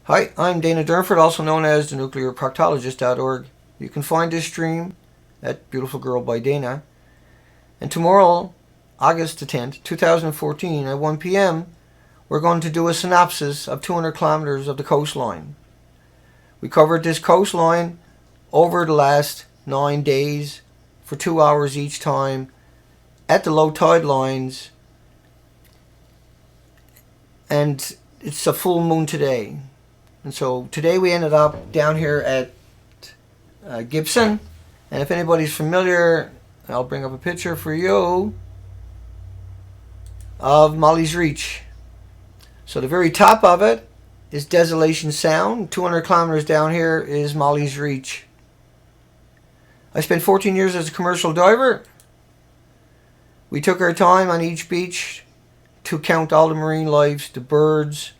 Hi, I'm Dana Durnford, also known as the nuclearproctologist.org. You can find this stream at Beautiful Girl by Dana. And tomorrow, August the 10th, 2014, at 1 p.m., we're going to do a synopsis of 200 kilometers of the coastline. We covered this coastline over the last 9 days for 2 hours each time at the low tide lines, and it's a full moon today. And so today we ended up down here at Gibson. And if anybody's familiar, I'll bring up a picture for you of Molly's Reach. So the very top of it is Desolation Sound. 200 kilometers down here is Molly's Reach. I spent 14 years as a commercial diver. We took our time on each beach to count all the marine life, the birds,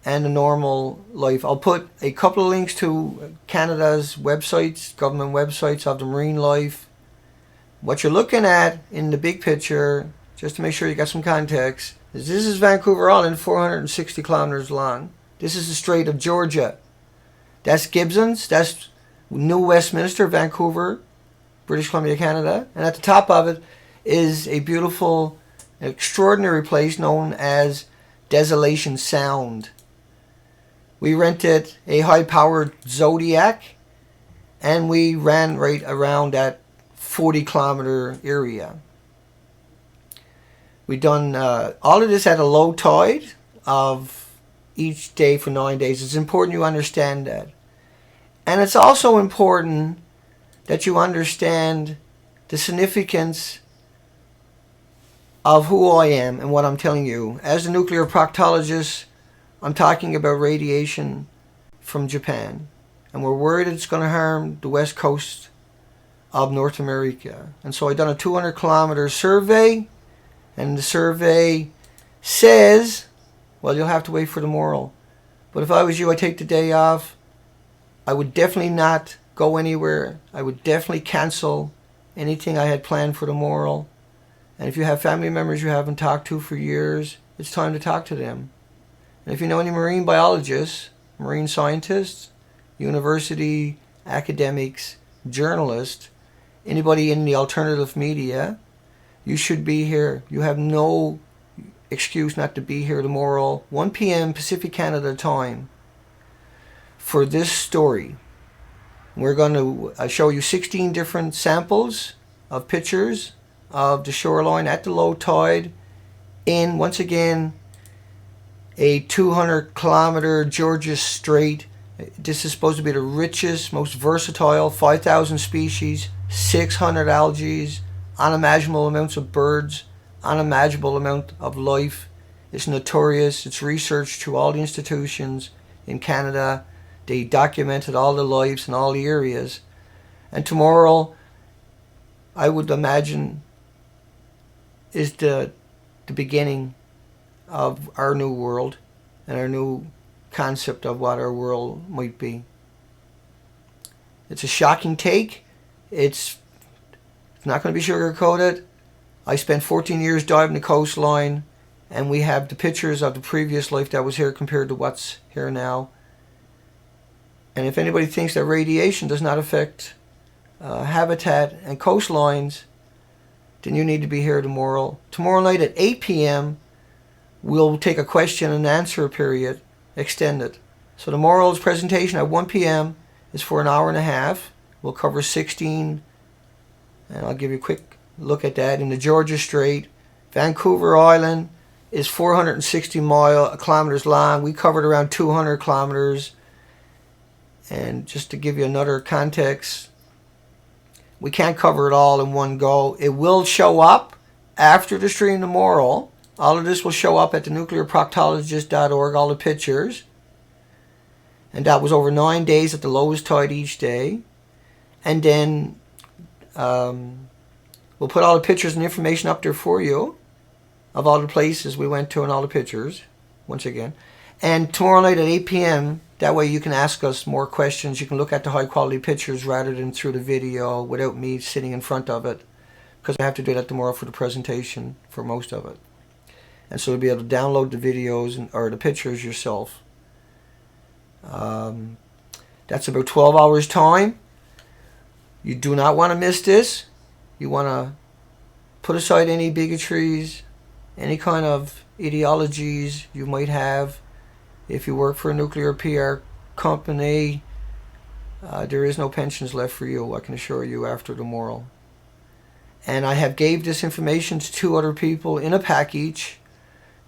and the normal life. I'll put a couple of links to Canada's websites, government websites of the marine life. What you're looking at in the big picture, just to make sure you got some context, is this is Vancouver Island, 460 kilometers long. This is the Strait of Georgia. That's Gibsons. That's New Westminster, Vancouver, British Columbia, Canada. And at the top of it is a beautiful, extraordinary place known as Desolation Sound. We rented a high-powered Zodiac, and we ran right around that 40-kilometer area. We done all of this at a low tide of each day for 9 days. It's important you understand that. And it's also important that you understand the significance of who I am and what I'm telling you. As a nuclear proctologist, I'm talking about radiation from Japan. And we're worried it's going to harm the west coast of North America. And so I done a 200-kilometer survey. And the survey says, well, you'll have to wait for tomorrow. But if I was you, I'd take the day off. I would definitely not go anywhere. I would definitely cancel anything I had planned for tomorrow. And if you have family members you haven't talked to for years, it's time to talk to them. And if you know any marine biologists, marine scientists, university academics, journalists, anybody in the alternative media, you should be here. You have no excuse not to be here tomorrow, 1 p.m. Pacific Canada time, for this story. We're going to show you 16 different samples of pictures of the shoreline at the low tide in, once again, a 200-kilometer Georgia Strait. This is supposed to be the richest, most versatile, 5,000 species, 600 algae, unimaginable amounts of birds, unimaginable amount of life. It's notorious. It's researched through all the institutions in Canada. They documented all the lives in all the areas. And tomorrow, I would imagine, is the beginning of our new world and our new concept of what our world might be. It's a shocking take. It's not going to be sugar-coated. I spent 14 years diving the coastline, and we have the pictures of the previous life that was here compared to what's here now. And if anybody thinks that radiation does not affect habitat and coastlines, then you need to be here tomorrow. Tomorrow night at 8 p.m., we'll take a question and answer period, extended. So tomorrow's presentation at 1 p.m. is for an hour and a half. We'll cover 16, and I'll give you a quick look at that. In the Georgia Strait, Vancouver Island is 460 kilometers long. We covered around 200 kilometers. And just to give you another context, we can't cover it all in one go. It will show up after the stream tomorrow. All of this will show up at the nuclearproctologist.org, all the pictures. And that was over 9 days at the lowest tide each day. And then we'll put all the pictures and information up there for you of all the places we went to and all the pictures, once again. And tomorrow night at 8 p.m., that way you can ask us more questions. You can look at the high-quality pictures rather than through the video without me sitting in front of it, because I have to do that tomorrow for the presentation for most of it. And so you'll be able to download the videos or the pictures yourself. That's about 12 hours time. You do not want to miss this. You want to put aside any bigotries, any kind of ideologies you might have. If you work for a nuclear PR company, there is no pensions left for you, I can assure you, after tomorrow. And I have gave this information to 2 other people in a package.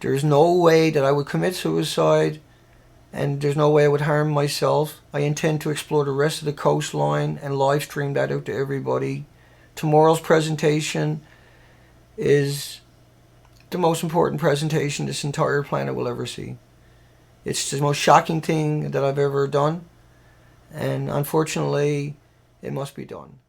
There's no way that I would commit suicide, and there's no way I would harm myself. I intend to explore the rest of the coastline and live stream that out to everybody. Tomorrow's presentation is the most important presentation this entire planet will ever see. It's the most shocking thing that I've ever done, and unfortunately, it must be done.